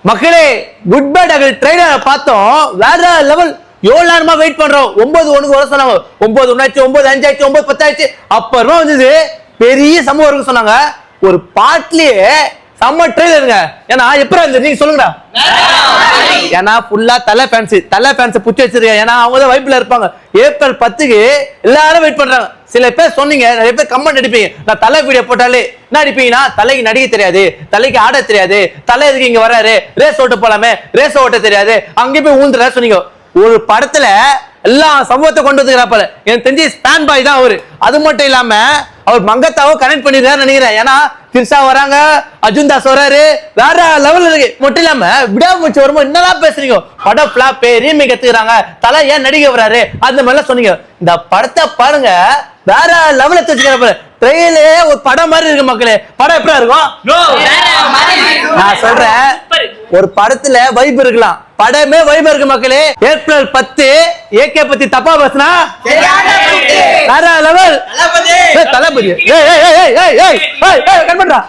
மக்களே good bad அகல் trailer பார்த்தோம். வேற லெவல். எவ்வளவு நேரமா வெயிட் பண்றோம். 9:01 வர சொன்னாங்க. 9:01 ஆச்சு, 9:05 ஆச்சு, 9:10 ஆச்சு. அப்புறமா வந்தது பெரிய சம்பவம் இருக்கு சொன்னாங்க. ஒரு பாட்லயே செம்ம ட்ரெய்லருங்க. ஏன்னா எப்பறம் இருந்தது நீங்க சொல்லுங்க. ஏன்னா ஃபுல்லா தலை ஃபேன்ஸ் புடிச்சு வச்சிருக்கேன். ஏன்னா அவங்க தான் வைப்ல இருப்பாங்க. ஏப்ரல் 10க்கு எல்லாரும் வெயிட் பண்றாங்க. சில பேர் சொன்னீங்க, நிறைய பேர் கமெண்ட் அடிப்பீங்க, நான் தலை வீடியோ போட்டாலே என்ன அடிப்பீங்கன்னா, தலைக்கு நடிக்க தெரியாது, தலைக்கு ஆட தெரியாது, தலை எதுக்கு இங்க வராரு, ரேஸ் ஓட்ட போலாமே, ரேஸ் ஓட்ட தெரியாது, அங்கே போய் ஊந்துற சொன்னீங்க. ஒரு படத்துல எல்லா சமூகத்தை கொண்டு வந்துக்கிறாப்பல. எனக்கு தெரிஞ்சு ஸ்டாண்ட் பாய் தான் அவரு. அது மட்டும் இல்லாம அவர் மங்கத்தாவோ கனெக்ட் பண்ணிருக்காரு நினைக்கிறேன். ஏன்னா திரிஷா வராங்க, அர்ஜுன் தாஸ் வராரு, வேற லெவல் இருக்கு. மட்டும் இல்லாம விடாமுயற்சி வரும்போது என்னதான் பேசுறீங்க, படம் பிளாப் ரீமேக் எடுத்துக்கிறாங்க, தலை ஏன் நடிக்க வராரு, அந்த மாதிரிலாம் சொன்னீங்க. இந்த படத்தை பாருங்க, வேற லெவல் எடுத்து ட்ரெயிலே ஒரு படம் மாதிரி இருக்கு மக்களே. படம் எப்படி இருக்கும்? நான் சொல்றேன், ஒரு படத்துல வைப் இருக்கலாம், படமே வைப் இருக்கு மக்களே. ஏப்ரல் 10 ஏகே பத்தி தப்பா பேசுனா வேற லெவல். தளபதி கட் பண்றா.